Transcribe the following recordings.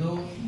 2,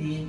3,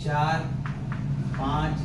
4, 5,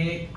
1,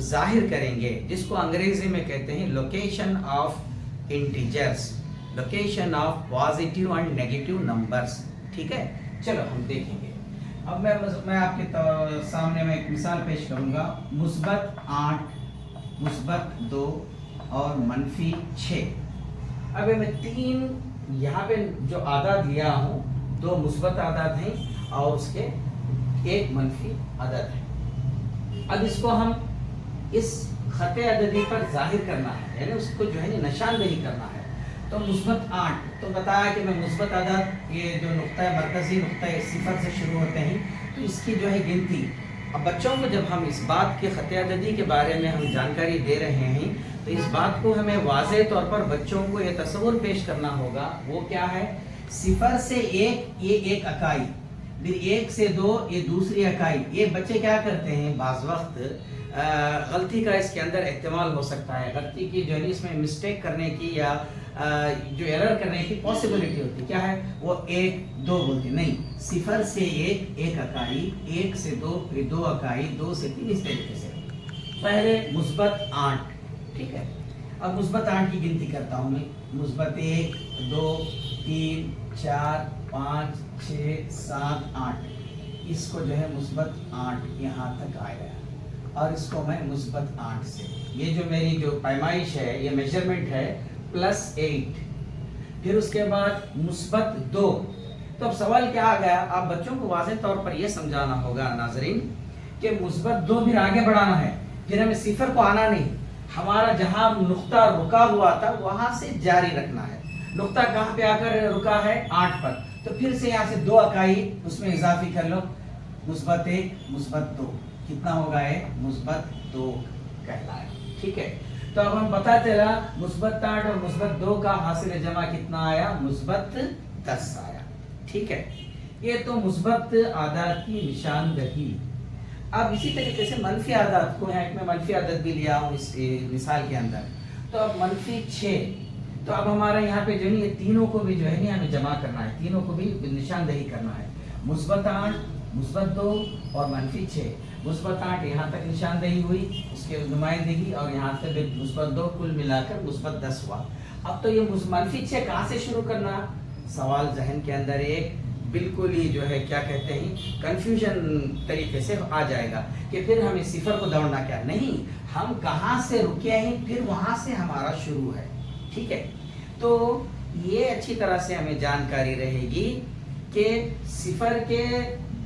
ظاہر کریں گے جس کو انگریزی میں کہتے ہیں location of integers, location of positive and negative numbers. ٹھیک ہے، چلو ہم دیکھیں گے. اب میں آپ کے سامنے میں ایک مثال پیش کروں گا. -8 -2 اور -6. اب میں 3 یہاں پہ جو اعداد لیا ہوں، 2 مثبت اعداد ہیں اور اس کے 1 منفی عدد ہے. اب اس کو ہم اس خط عددی پر ظاہر کرنا ہے، یعنی اس کو جو ہے نشاندہی کرنا ہے. تو -8 تو بتایا کہ میں مثبت عدد، یہ جو نقطہ مرکزی نقطہ 0 سے شروع ہوتے ہیں، تو اس کی جو ہے گنتی. اب بچوں کو جب ہم اس بات کے خط عددی کے بارے میں ہم جانکاری دے رہے ہیں تو اس بات کو ہمیں واضح طور پر بچوں کو یہ تصور پیش کرنا ہوگا. وہ کیا ہے؟ 0 سے 1 یہ ایک اکائی، پھر 1 سے 2 یہ دوسری اکائی. یہ بچے کیا کرتے ہیں، بعض وقت غلطی کا اس کے اندر احتمال ہو سکتا ہے، غلطی کی جو ہے اس میں مسٹیک کرنے کی یا جو ایرر کرنے کی پاسبلٹی ہوتی. کیا ہے وہ 1 2 بولتے نہیں. 0 سے 1 ایک اکائی، 1 سے 2 پھر 2 اکائی، 2 سے 3 اس طریقے سے. پہلے -8. ٹھیک ہے، اب -8 کی گنتی کرتا ہوں میں. -1 2 3 4 5 6 7 8. اس کو جو ہے -8 یہاں تک آیا اور اس کو میں -8 سے، یہ جو میری جو پیمائش ہے، یہ میجرمنٹ ہے +8. پھر اس کے بعد -2. تو اب سوال کیا آ گیا، آپ بچوں کو واضح طور پر یہ سمجھانا ہوگا ناظرین کہ -2 پھر آگے بڑھانا ہے، پھر ہمیں 0 کو آنا نہیں. ہمارا جہاں نقطہ رکا ہوا تھا وہاں سے جاری رکھنا ہے. نقطہ کہاں پہ آ کر رکا ہے؟ 8 پر. تو پھر سے یہاں سے 2 اکائی اس میں اضافی کر لو. -1 -2 کتنا ہوگا؟ -2 کہلایا. ٹھیک ہے، تو اب ہم پتہ چلا -8 اور -2 کا حاصل جمع کتنا آیا؟ -10 آیا. ٹھیک ہے، یہ تو مثبت اعداد کی نشاندہی. اب اسی طریقے سے منفی اعداد کو ہے، میں منفی عدد بھی لیا ہوں اس مثال کے اندر. تو اب -6. تو اب ہمارا یہاں پہ جو ہے یہ تینوں کو بھی جو ہے ہمیں جمع کرنا ہے، تینوں کو بھی نشاندہی کرنا ہے. -8 -2 اور -6. -8 یہاں تک نشاندہی ہوئی، اس کے نمائندگی، اور یہاں سے -2 کل ملا کر -10 ہوا. اب تو یہ -6 کہاں سے شروع کرنا؟ سوال ذہن کے اندر ایک بالکل ہی جو ہے کیا کہتے ہیں کنفیوژن طریقے سے آ جائے گا کہ پھر ہمیں 0 کو دوڑنا کیا نہیں، ہم کہاں سے رکے ہیں پھر وہاں سے ہمارا شروع ہے. ٹھیک ہے، تو یہ اچھی طرح سے ہمیں جانکاری رہے گی کہ 0 کے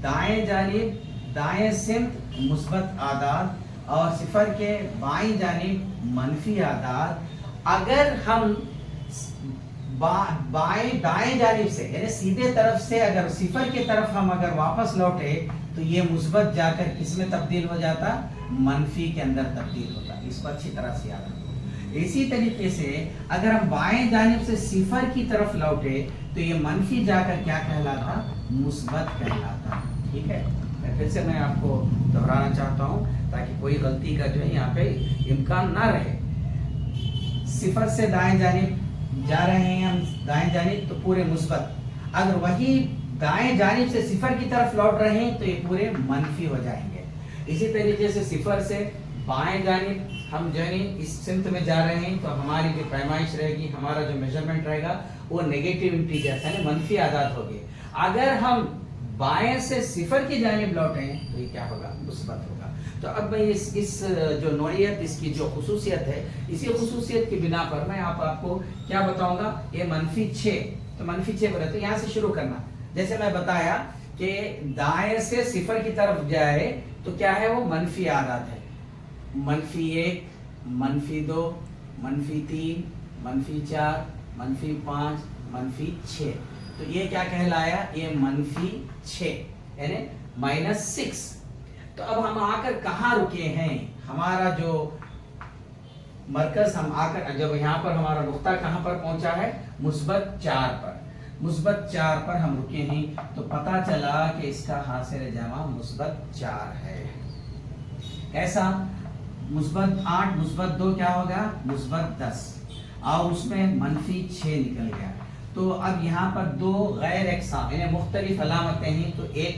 دائیں جانب دائیں سمت مثبت اعداد اور 0 کے بائیں جانب منفی اعداد. اگر ہم دائیں جانب سے یعنی سیدھے طرف سے اگر 0 کی طرف ہم اگر واپس لوٹے تو یہ مثبت جا کر کس میں تبدیل ہو جاتا؟ منفی کے اندر تبدیل ہوتا. اس کو اچھی طرح سے یاد رکھو. اسی طریقے سے اگر ہم بائیں جانب سے 0 کی طرف لوٹے تو یہ منفی جا کر کیا کہلاتا؟ مثبت کہلاتا. ٹھیک ہے، پھر سے میں آپ کو دہرانا چاہتا ہوں تاکہ کوئی غلطی کا جو ہے یہاں پہ امکان نہ رہے. 0 سے دائیں جانب جا رہے ہیں ہم دائیں جانب تو پورے مثبت، اگر وہی دائیں جانب سے 0 کی طرف لوٹ رہے ہیں تو یہ پورے منفی ہو جائیں گے. اسی طریقے سے 0 سے بائیں جانب ہم جو ہے اس سمت میں جا رہے ہیں تو ہماری جو پیمائش رہے گی، ہمارا جو میجرمنٹ رہے گا وہ نیگیٹو انٹیجر یعنی منفی اعداد ہوگی. اگر ہم بائیں سے 0 کی جانب لوٹیں تو یہ کیا ہوگا؟ مثبت ہوگا. تو اب میں اس جو نوعیت، اس کی جو خصوصیت ہے، اسی خصوصیت کی بنا پر میں آپ کو کیا بتاؤں گا؟ یہ -6. تو -6 بولے تو یہاں سے شروع کرنا. جیسے میں بتایا کہ دائیں سے 0 کی طرف جائے تو کیا ہے؟ وہ منفی اعداد ہے. -1 -2 -3 -4 -5 -6. تو یہ کیا کہلایا؟ یہ -6 یعنی -6. تو اب ہم آ کر کہاں رکے ہیں؟ ہمارا جو مرکز ہم آ کر جب یہاں پر ہمارا نقطہ کہاں پر پہنچا ہے؟ -4 پر. -4 پر ہم رکے ہیں تو پتا چلا کہ اس کا حاصل جمع -4 ہے. ایسا -8 -2 کیا ہوگا؟ -10 اور اس میں -6 نکل گیا. تو اب یہاں پر دو غیر یکساں یعنی مختلف علامتیں ہیں، تو ایک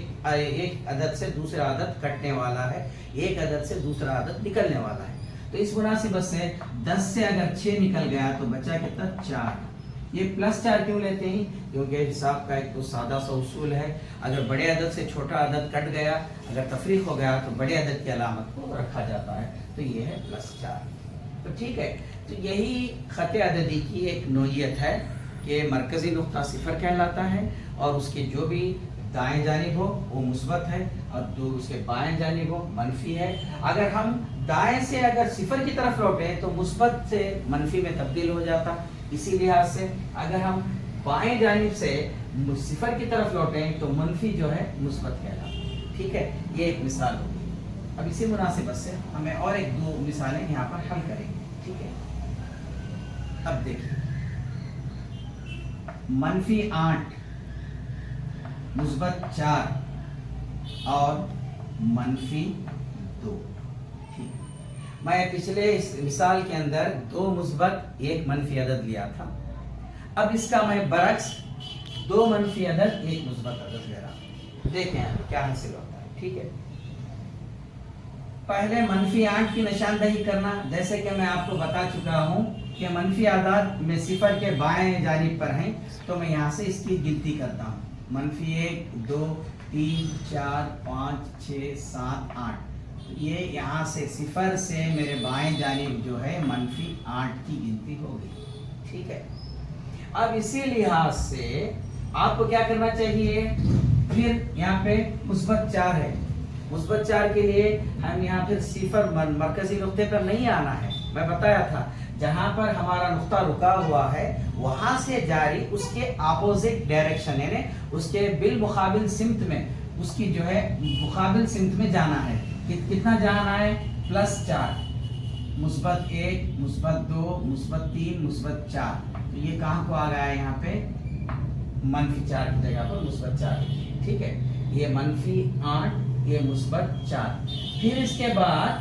عدد سے دوسرا عدد کٹنے والا ہے، ایک عدد سے دوسرا عدد نکلنے والا ہے. تو اس مناسبت سے 10 سے اگر 6 نکل گیا تو بچا کتنا 4. یہ +4 کیوں لیتے ہیں؟ کیونکہ حساب کا ایک تو سادہ سا اصول ہے، اگر بڑے عدد سے چھوٹا عدد کٹ گیا، اگر تفریق ہو گیا تو بڑے عدد کی علامت کو رکھا جاتا ہے، تو یہ ہے +4. تو ٹھیک ہے، تو یہی خط عددی کی ایک نوعیت ہے کہ مرکزی نقطہ صفر کہلاتا ہے، اور اس کی جو بھی دائیں جانب ہو وہ مثبت ہے، اور جو اس کے بائیں جانب ہو منفی ہے. اگر ہم دائیں سے اگر صفر کی طرف لوٹیں تو مثبت سے منفی میں تبدیل ہو جاتا. اسی لحاظ سے اگر ہم بائیں جانب سے صفر کی طرف لوٹیں تو منفی جو ہے مثبت کہلاتا. ٹھیک ہے، یہ ایک مثال ہوگی. اب اسی مناسبت سے ہمیں اور ایک دو مثالیں یہاں پر حل کریں گے. ٹھیک ہے، اب دیکھیں -8 -4 اور -2. میں پچھلے اس مثال کے اندر 2 مثبت 1 منفی عدد لیا تھا. اب اس کا میں برعکس 2 منفی عدد 1 مثبت عدد لے رہا ہوں. دیکھیں کیا حاصل ہوتا ہے. ٹھیک ہے، پہلے -8 کی نشاندہی کرنا. جیسے کہ میں آپ کو بتا چکا ہوں کہ منفی اعداد میں صفر کے بائیں جانب پر ہیں، تو میں یہاں سے اس کی گنتی کرتا ہوں. -1 2 3 4 5 6 7 8. یہ یہاں سے صفر سے میرے بائیں جانب جو ہے -8 کی گنتی ہوگی. ٹھیک ہے، اب اسی لحاظ سے آپ کو کیا کرنا چاہیے؟ پھر یہاں پہ +4 ہے. +4 کے لیے ہم یہاں پھر صفر مرکزی نقطے پر نہیں آنا ہے. میں بتایا تھا جہاں پر ہمارا نقطہ رکا ہوا ہے وہاں سے جاری اس کے اپوزٹ ڈائریکشن یعنی اس کے بالمقابل سمت میں، اس کی جو ہے مقابل سمت میں جانا ہے. کتنا جانا ہے؟ +4 -1 -2 -3 -4. تو یہ کہاں کو آ گیا ہے؟ یہاں پہ -4 کی جگہ پر +4. ٹھیک ہے، یہ -8 یہ +4. پھر اس کے بعد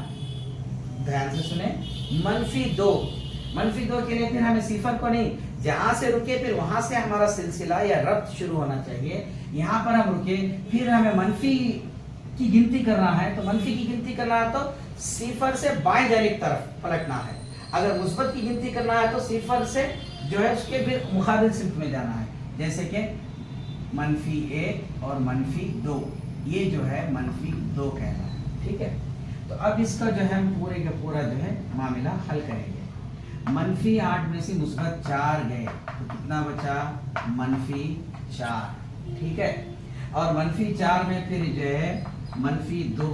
دھیان سے سنیں -2 کے لیے پھر ہمیں صفر کو نہیں، جہاں سے رکے پھر وہاں سے ہمارا سلسلہ یا ربط شروع ہونا چاہیے. یہاں پر ہم رکے، پھر ہمیں منفی کی گنتی کرنا ہے. تو منفی کی گنتی کرنا ہے تو صفر سے بائیں جانب طرف پلٹنا ہے. اگر مثبت کی گنتی کرنا ہے تو صفر سے جو ہے اس کے بھی مقابل سمت میں جانا ہے. جیسے کہ -1 اور -2، یہ جو ہے -2 کہنا ہے. ٹھیک ہے، تو اب اس کا جو ہے ہم پورے کا پورا جو ہے معاملہ حل کریں گے. -8 میں سے -4 گئے تو کتنا بچا؟ -4. ٹھیک ہے، اور -4 میں پھر جو ہے -2.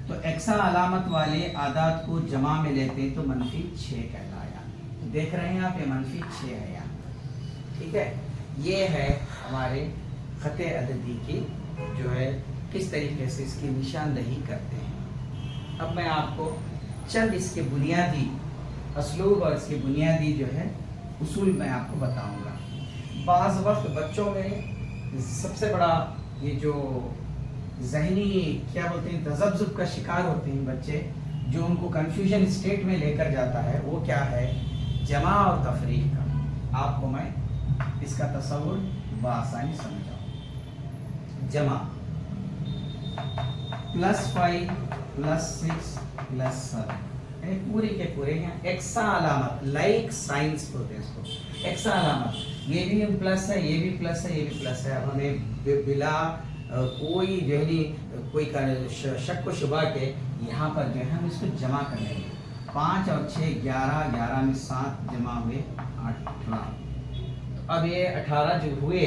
تو یکساں علامت والے اعداد کو جمع میں لیتے ہیں تو -6 کہلایا. تو دیکھ رہے ہیں آپ، یہ -6 ہے یہاں. ٹھیک ہے، یہ ہے ہمارے خط عددی کی جو ہے کس طریقے سے اس کی نشاندہی کرتے ہیں. اب میں آپ کو چند اس کے بنیادی اسلوب اور اس کے بنیادی جو ہے اصول میں آپ کو بتاؤں گا. بعض وقت بچوں میں سب سے بڑا یہ جو ذہنی کیا بولتے ہیں تذبذب کا شکار ہوتے ہیں بچے، جو ان کو کنفیوژن اسٹیٹ میں لے کر جاتا ہے، وہ کیا ہے؟ جمع اور تفریق کا. آپ کو میں اس کا تصور بآسانی سمجھاؤں. جمع +5 +6 +7 پورے کے پورے ہیں یکساں علامت، لائک سائنس بولتے ہیں اس کو، یکساں علامت. یہ بھی پلس ہے، یہ بھی پلس ہے، یہ بھی پلس ہے. اب ہمیں بلا کوئی ذہنی کوئی شک و شبہ کے یہاں پر جو ہے ہم اس کو جمع کر لیں گے. 5 اور 6 11، 11 میں 7 جمع ہوئے 18. اب یہ 18 جو ہوئے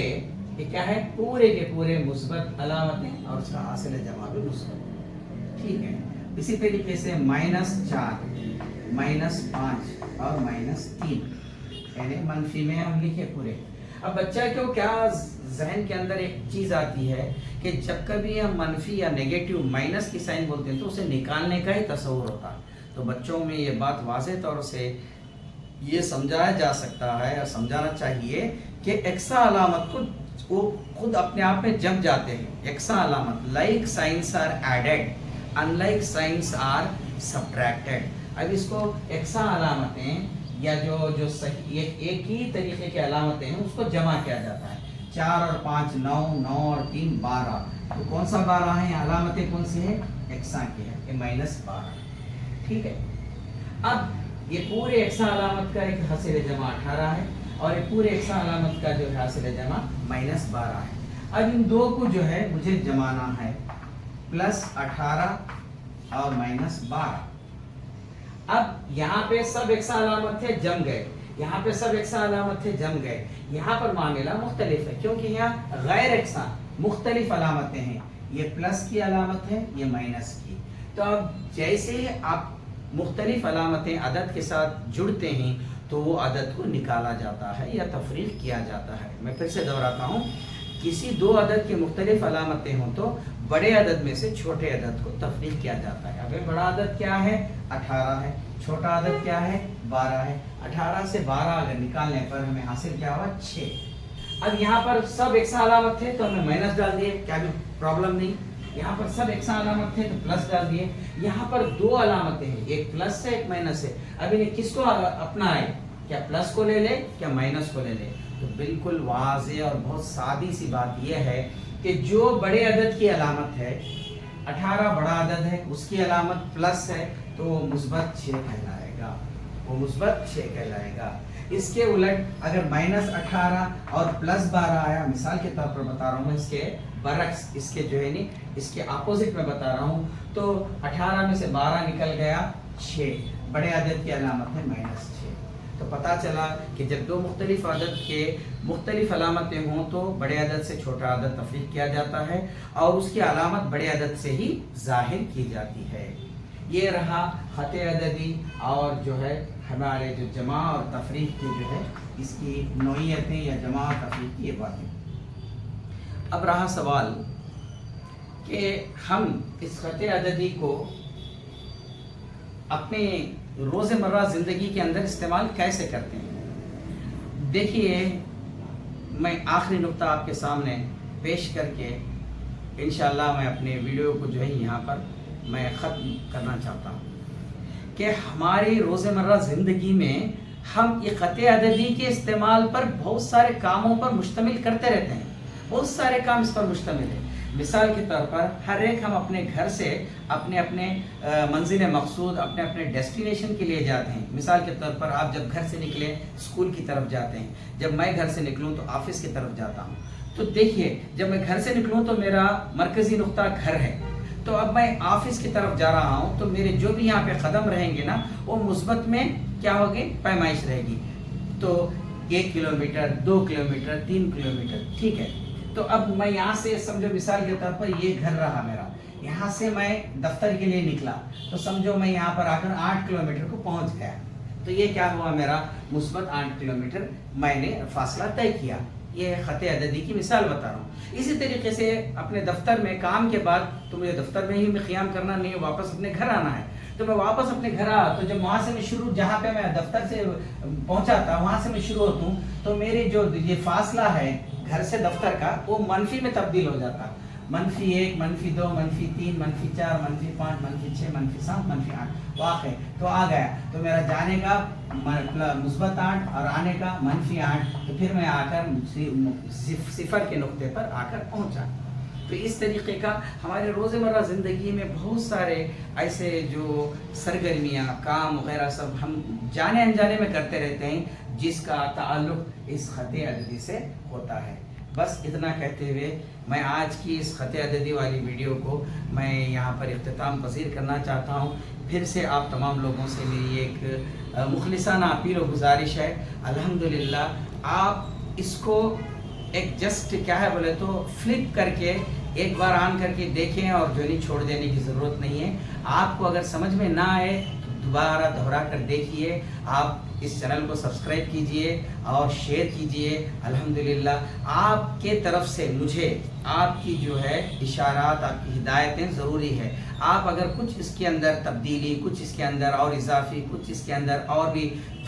یہ کیا ہے؟ پورے کے پورے مثبت علامتیں اور اس کا حاصل جمع بھی مثبت. ٹھیک ہے، اسی طریقے سے -4 -5 اور -3 یعنی منفی میں ہم لکھے پورے. اب بچہ کو کیا ذہن کے اندر ایک چیز آتی ہے کہ جب کبھی ہم منفی یا نیگیٹو مائنس کی سائن بولتے ہیں تو اسے نکالنے کا ہی تصور ہوتا ہے. تو بچوں میں یہ بات واضح طور سے یہ سمجھایا جا سکتا ہے اور سمجھانا چاہیے کہ یکساں علامت کو وہ خود اپنے آپ میں جم جاتے ہیں. یکساں علامت، like signs are added unlike signs are subtracted. اب اس کو یکساں علامتیں یا جو صحیح ایک ہی طریقے کی علامتیں ہیں اس کو جمع کیا جاتا ہے. 4 اور 5 9, 9 اور 3 12. تو کون سا 12 ہے؟ علامتیں کون سی ہے؟ یکساں کی ہے کہ -12. ٹھیک ہے. اب یہ پورے یکساں علامت کا ایک حاصل جمع 18 ہے اور یہ پورے یکساں علامت کا جو حاصل جمع -12 ہے. اب ان دو کو جو ہے مجھے جمانا ہے +18 اور -12. اب یہاں پہ سب یکساں علامت تھے جم گئے, یہاں پہ سب یکساں علامت تھے جم گئے. یہاں پر معاملہ مختلف ہے کیونکہ یہاں غیر یکساں مختلف علامتیں ہیں. یہ پلس کی علامت ہے, یہ مائنس کی. تو اب جیسے آپ مختلف علامتیں عدد کے ساتھ جڑتے ہیں تو وہ عدد کو نکالا جاتا ہے یا تفریق کیا جاتا ہے. میں پھر سے دہراتا ہوں, کسی دو عدد کی مختلف علامتیں ہوں تو بڑے عدد میں سے چھوٹے عدد کو تفریق کیا جاتا ہے. اب بڑا عدد کیا ہے؟ 18 ہے. چھوٹا عدد کیا ہے؟ 12 ہے. 18 سے 12 اگر نکالنے پر ہمیں حاصل کیا ہوا؟ 6. اب یہاں پر سب یکساں علامت تھے تو ہم نے مائنس ڈال دیے, کیا بھی پرابلم نہیں. یہاں پر سب یکساں علامت تھے تو پلس ڈال دیے. یہاں پر دو علامتیں ہیں, ایک پلس ہے ایک مائنس ہے. اب انہیں کس کو اپنا ہے؟ کیا پلس کو لے لے کیا مائنس کو لے لے؟ تو بالکل واضح اور بہت سادی سی بات یہ ہے کہ جو بڑے عدد کی علامت ہے, 18 بڑا عدد ہے, اس کی علامت پلس ہے تو وہ مثبت 6 کہلائے گا, وہ مثبت 6 کہلائے گا. اس کے الٹ اگر -18 اور +12 آیا, مثال کے طور پر بتا رہا ہوں, اس کے برعکس, اس کے جو ہے نہیں, اس کے اپوزٹ میں بتا رہا ہوں, تو 18 میں سے 12 نکل گیا 6, بڑے عدد کی علامت ہے -6. تو پتہ چلا کہ جب دو مختلف عدد کے مختلف علامتیں ہوں تو بڑے عدد سے چھوٹا عدد تفریق کیا جاتا ہے اور اس کی علامت بڑے عدد سے ہی ظاہر کی جاتی ہے. یہ رہا خط عددی اور جو ہے ہمارے جو جمع اور تفریق کی جو ہے اس کی نوعیتیں یا جمع اور تفریق کی یہ باتیں. اب رہا سوال کہ ہم اس خط عددی کو اپنے روزمرہ زندگی کے اندر استعمال کیسے کرتے ہیں. دیکھیے, میں آخری نقطہ آپ کے سامنے پیش کر کے انشاءاللہ میں اپنے ویڈیو کو جو ہے یہاں پر میں ختم کرنا چاہتا ہوں کہ ہماری روزمرہ زندگی میں ہم یہ خط عددی کے استعمال پر بہت سارے کاموں پر مشتمل کرتے رہتے ہیں. بہت سارے کام اس پر مشتمل ہیں. مثال کے طور پر ہر ایک ہم اپنے گھر سے اپنے منزل مقصود اپنے ڈیسٹینیشن کے لیے جاتے ہیں. مثال کے طور پر آپ جب گھر سے نکلیں اسکول کی طرف جاتے ہیں, جب میں گھر سے نکلوں تو آفس کی طرف جاتا ہوں. تو دیکھیے, جب میں گھر سے نکلوں تو میرا مرکزی نقطہ گھر ہے, تو اب میں آفس کی طرف جا رہا ہوں تو میرے جو بھی یہاں پہ قدم رہیں گے نا وہ مثبت میں کیا ہوگی؟ پیمائش رہے گی. تو 1 کلومیٹر, 2 کلومیٹر, 3 کلومیٹر. ٹھیک ہے. تو اب میں یہاں سے سمجھو مثال کے طور پر یہ گھر رہا میرا, یہاں سے میں دفتر کے لیے نکلا تو سمجھو میں یہاں پر آ کر 8 کلومیٹر کو پہنچ گیا. تو یہ کیا ہوا میرا؟ مثبت 8 کلومیٹر میں نے فاصلہ طے کیا. یہ خط عددی کی مثال بتا رہا ہوں. اسی طریقے سے اپنے دفتر میں کام کے بعد تو مجھے دفتر میں ہی قیام کرنا نہیں, واپس اپنے گھر آنا ہے. تو میں واپس اپنے گھر آیا تو جب وہاں سے میں شروع, جہاں پہ میں دفتر سے پہنچا تھا وہاں سے میں شروع ہوتا ہوں تو میری جو یہ فاصلہ ہے گھر سے دفتر کا وہ منفی میں تبدیل ہو جاتا. -1, -2, -3, -4, -5, -6, -7, -8 واقع تو آ گیا. تو میرا جانے کا مثبت 8 اور آنے کا -8. تو پھر میں آ کر صفر کے نقطے پر آ کر پہنچا. تو اس طریقے کا ہمارے روزمرہ زندگی میں بہت سارے ایسے جو سرگرمیاں, کام وغیرہ سب ہم جانے انجانے میں کرتے رہتے ہیں جس کا تعلق اس خط عددی سے ہوتا ہے. بس اتنا کہتے ہوئے میں آج کی اس خط عددی والی ویڈیو کو میں یہاں پر اختتام پذیر کرنا چاہتا ہوں. پھر سے آپ تمام لوگوں سے میری ایک مخلصانہ اپیل و گزارش ہے, الحمدللہ آپ اس کو ایک جسٹ کیا ہے بولے تو فلپ کر کے ایک بار آن کر کے دیکھیں اور جو نہیں چھوڑ دینے کی ضرورت نہیں ہے. آپ کو اگر سمجھ میں نہ آئے تو دوبارہ دہرا کر دیکھیے. آپ اس چینل کو سبسکرائب کیجئے اور شیئر کیجئے. الحمدللہ آپ کے طرف سے مجھے آپ کی جو ہے اشارات, آپ کی ہدایتیں ضروری ہے. آپ اگر کچھ اس کے اندر تبدیلی, کچھ اس کے اندر اور اضافی, کچھ اس کے اندر اور بھی